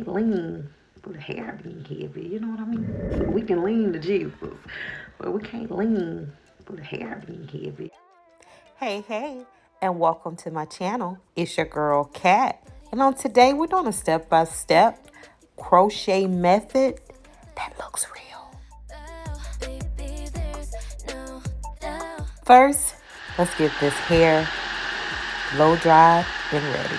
can't lean for the hair being heavy. You know what I mean? So we can lean to Jesus, but we can't lean for the hair being heavy. Hey, hey, and welcome to my channel. It's your girl, Kat. And on today, we're doing a step-by-step crochet method that looks real. First, let's get this hair blow dried and ready.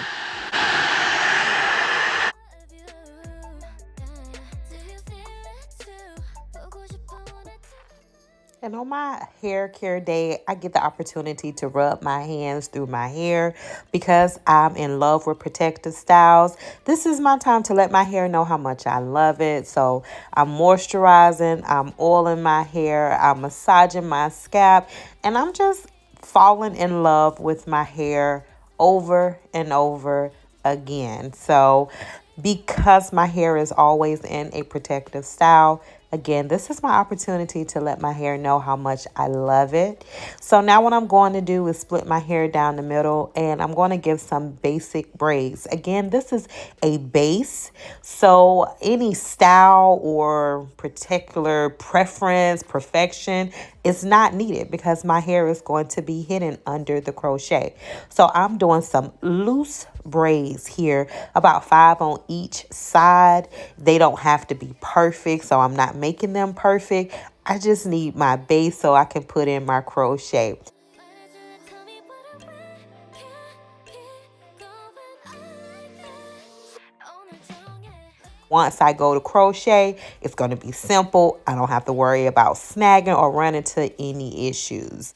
And on my hair care day, I get the opportunity to rub my hands through my hair because I'm in love with protective styles. This is my time to let my hair know how much I love it. So I'm moisturizing, I'm oiling my hair, I'm massaging my scalp, and I'm just falling in love with my hair over and over again. So because my hair is always in a protective style, again, this is my opportunity to let my hair know how much I love it. So now what I'm going to do is split my hair down the middle, and I'm going to give some basic braids. Again, this is a base, so any style or particular preference, perfection is not needed because my hair is going to be hidden under the crochet. So I'm doing some loose braids here, about 5 on each side. They don't have to be perfect, so I'm not making them perfect. I just need my base so I can put in my crochet. Once I go to crochet, it's going to be simple. I don't have to worry about snagging or run into any issues.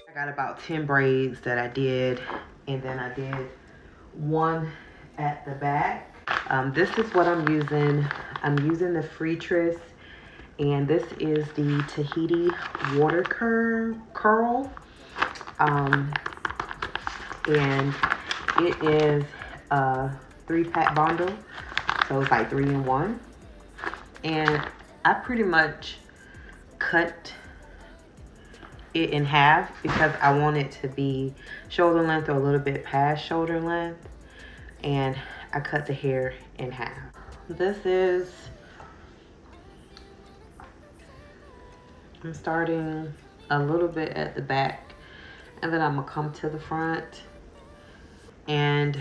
I got about 10 braids that I did, and then I did one at the back. This is what I'm using. I'm using the Freetress, and this is the Tahiti water curl. And it is a 3-pack bundle, so it's like 3 in 1. And I pretty much cut it in half because I want it to be shoulder length or a little bit past shoulder length, and I cut the hair in half. I'm starting a little bit at the back, and then I'm gonna come to the front. And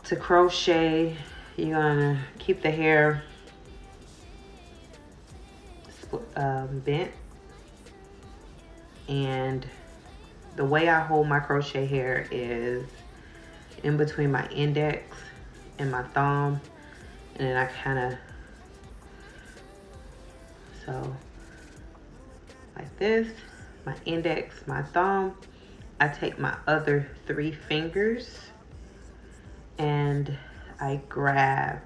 to crochet, you're gonna keep the hair bent, and the way I hold my crochet hair is in between my index and my thumb, and then I kind of, so like this, my index, my thumb. I take my other 3 fingers and I grab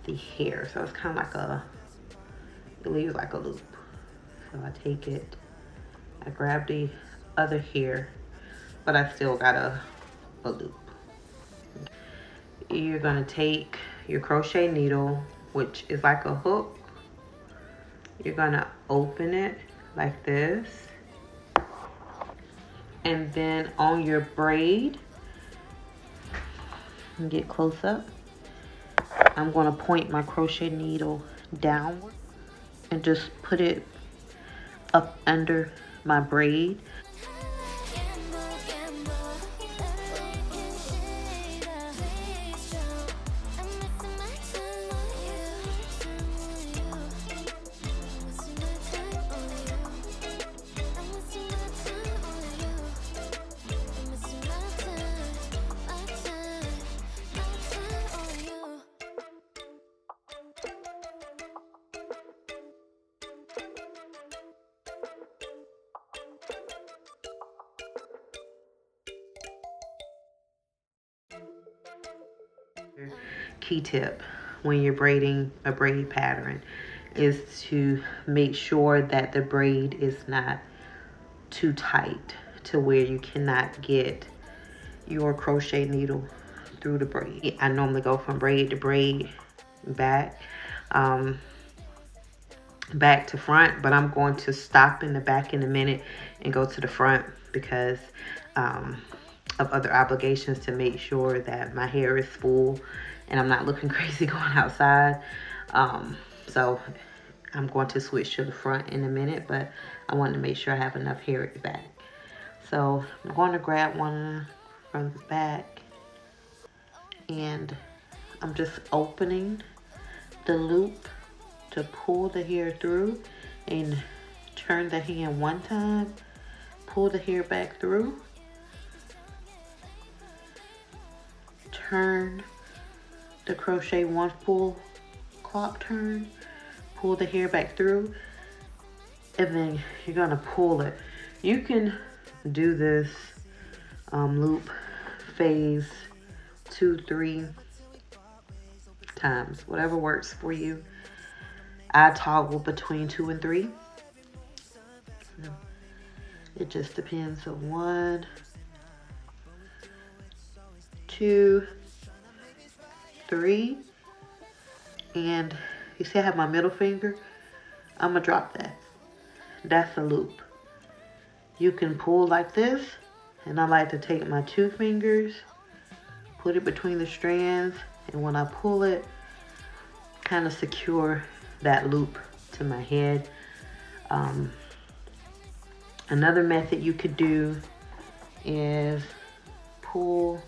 the hair, so it's kind of like it leaves like a loop. So I take it, I grab the other hair, but I still got a loop. You're gonna take your crochet needle, which is like a hook. You're gonna open it like this, and then on your braid, and get close up, I'm gonna point my crochet needle downward and just put it up under my braid. Key tip when you're braiding a braid pattern is to make sure that the braid is not too tight to where you cannot get your crochet needle through the braid. I normally go from braid to braid back back to front, but I'm going to stop in the back in a minute and go to the front because of other obligations to make sure that my hair is full and I'm not looking crazy going outside. So I'm going to switch to the front in a minute, but I want to make sure I have enough hair at the back. So I'm going to grab one from the back and I'm just opening the loop to pull the hair through and turn the hand one time, pull the hair back through, turn the crochet one full clock turn, pull the hair back through, and then you're gonna pull it. You can do this loop phase 2-3 times, whatever works for you. I toggle between 2 and 3. It just depends on 1, 2, 3, and you see I have my middle finger. I'm gonna drop that. That's a loop. You can pull like this, and I like to take my 2 fingers, put it between the strands, and when I pull it, kind of secure that loop to my head. Another method you could do is pull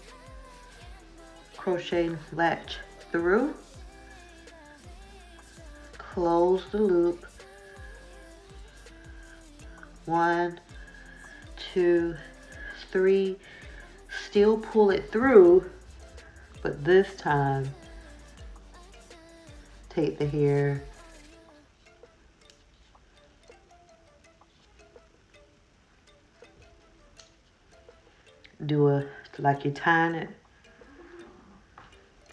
crochet latch through, close the loop, 1, 2, 3, still pull it through, but this time take the hair do a, like you're tying it,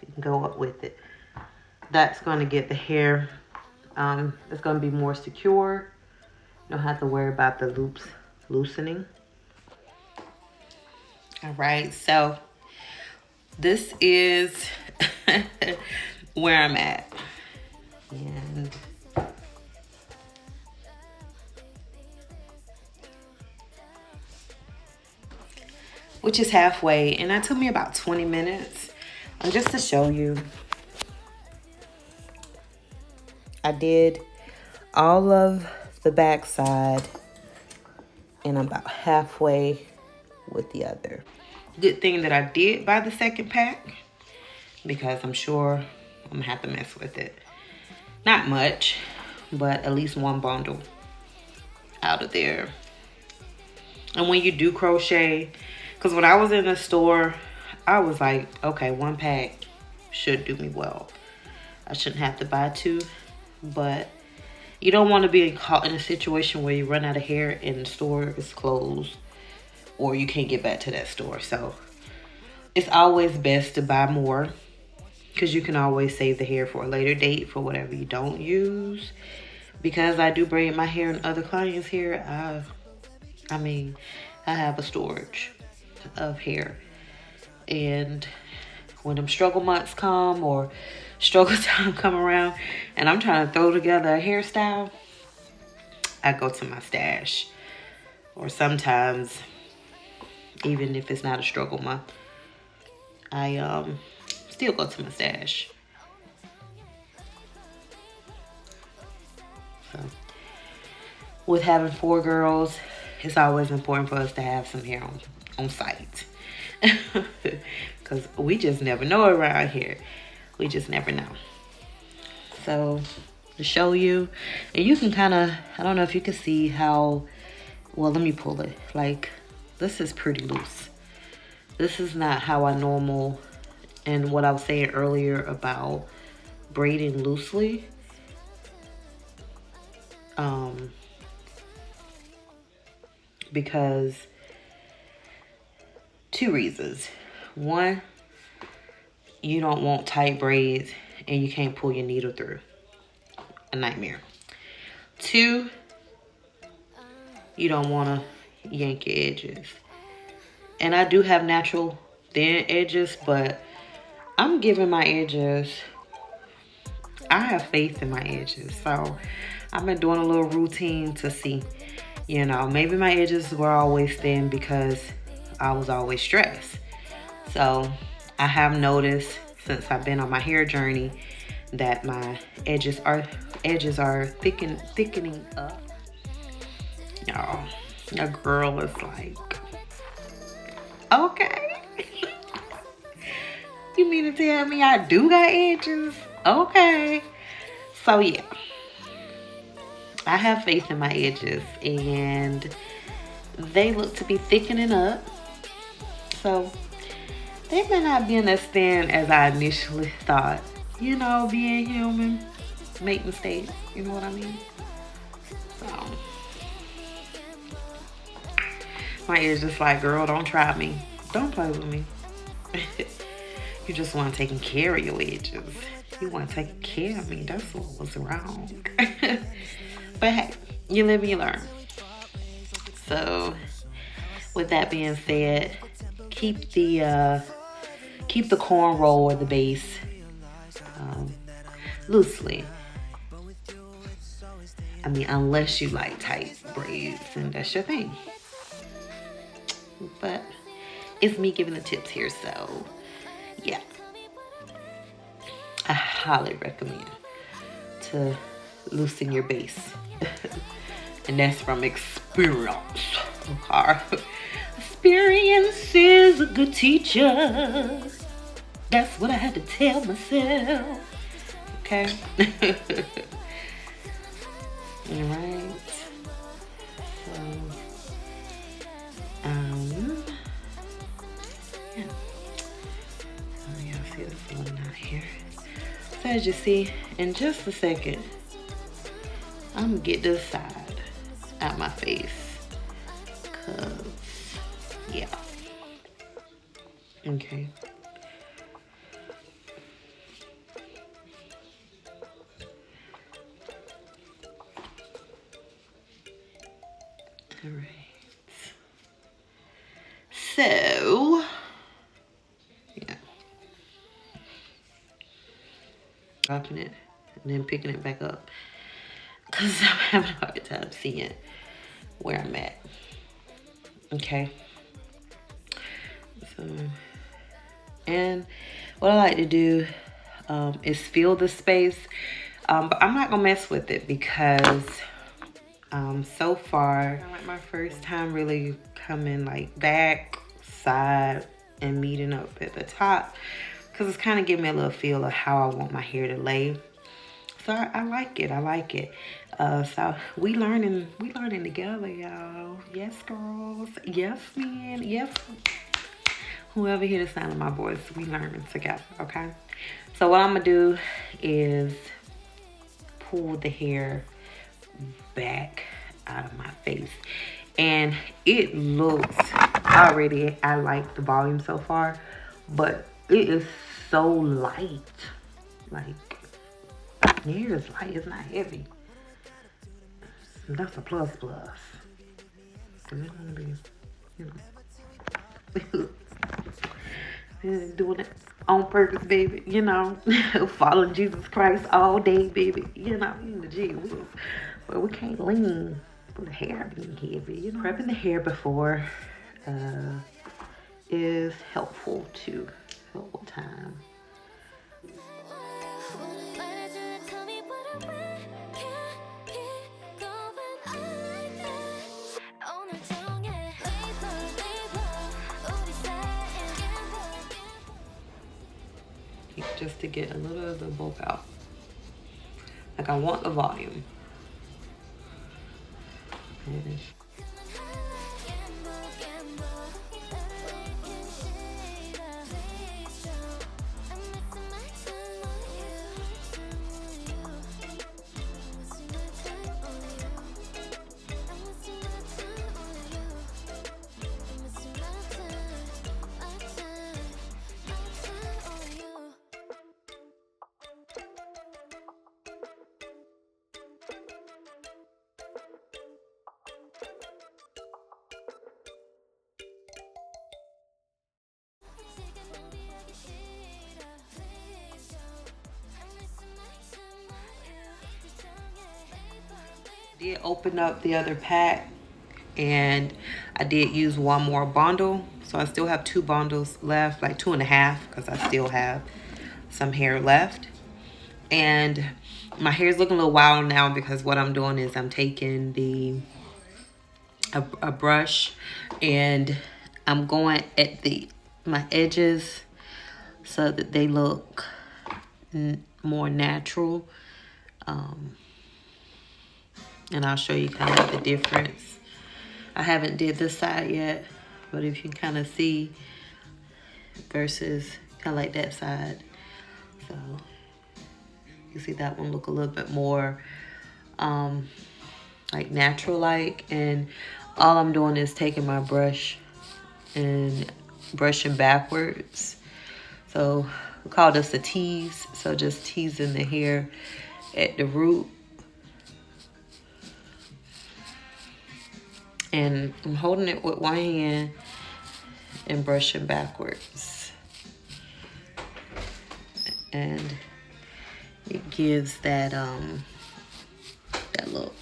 you can go up with it. That's going to get the hair, it's going to be more secure. You don't have to worry about the loops loosening. All right, so this is where I'm at. And which is halfway, and that took me about 20 minutes. Just to show you, I did all of the back side and I'm about halfway with the other. Good thing that I did buy the second pack because I'm sure I'm gonna have to mess with it. Not much, but at least one bundle out of there. And when you do crochet, because when I was in the store, I was like, okay, 1 pack should do me well. I shouldn't have to buy 2, but you don't want to be caught in a situation where you run out of hair and the store is closed or you can't get back to that store. So it's always best to buy more because you can always save the hair for a later date for whatever you don't use. Because I do braid my hair and other clients' hair, I mean, I have a storage of hair. And when them struggle months come or struggle time come around and I'm trying to throw together a hairstyle, I go to my stash. Or sometimes, even if it's not a struggle month, I still go to my stash. So, with having 4 girls, it's always important for us to have some hair on site. Because we just never know around here. We just never know. So to show you, and you can kind of, I don't know if you can see how, well, let me pull it. Like, this is pretty loose. This is not how I normal, and what I was saying earlier about braiding loosely. Because 2 reasons. One, you don't want tight braids and you can't pull your needle through. A nightmare. 2, you don't want to yank your edges. And I do have natural thin edges, but I'm giving my edges, I have faith in my edges. So I've been doing a little routine to see, you know, maybe my edges were always thin because I was always stressed. So I have noticed since I've been on my hair journey that my edges are thickening up. Y'all, a girl is like, okay. You mean to tell me I do got edges? Okay. So yeah, I have faith in my edges and they look to be thickening up. So they may not be as thin as I initially thought. You know, being human, make mistakes, you know what I mean? So my ears just like, girl, don't try me. Don't play with me. You just want taking care of your edges. You want to take care of me. That's what was wrong. But hey, you live and you learn. So with that being said, keep the cornrow or the base loosely. I mean, unless you like tight braids and that's your thing. But it's me giving the tips here, so yeah. I highly recommend to loosen your base. And that's from experience. Okay. Experience is a good teacher. That's what I had to tell myself. Okay. All right. So, yeah. Oh, y'all see this one out here. So as you see, in just a second, I'm gonna get this side out my face. Cause, yeah. Okay. All right. So, yeah. Dropping it and then picking it back up. Because I'm having a hard time seeing where I'm at. Okay. So, and what I like to do is fill the space. But I'm not going to mess with it because so far, like my first time really coming like back, side, and meeting up at the top. Because it's kind of giving me a little feel of how I want my hair to lay. So I like it. I like it. So we learning together, y'all. Yes, girls. Yes, men. Yes. Whoever hear the sound of my voice, we learning together, okay? So what I'm going to do is pull the hair back out of my face. And it looks, already, I like the volume so far, but it is so light. Like, the hair is light, it's not heavy. That's a plus. Cause it don't be, you know, doing it on purpose, baby. You know, following Jesus Christ all day, baby. You know, in the gym, but we can't lean for the hair being heavy. You know, prepping the hair before is helpful too. Helpful time. Just to get a little of the bulk out. Like I want the volume. did open up the other pack, and I did use one more bundle, so I still have 2 bundles left, like 2.5, because I still have some hair left. And my hair is looking a little wild now because what I'm doing is I'm taking a brush and I'm going at my edges so that they look more natural. And I'll show you kind of the difference. I haven't did this side yet, but if you can kind of see versus kind of like that side. So you see that one look a little bit more like natural like, and all I'm doing is taking my brush and brushing backwards. So we call this a tease. So just teasing the hair at the root. And I'm holding it with one hand and brushing backwards. And it gives that look.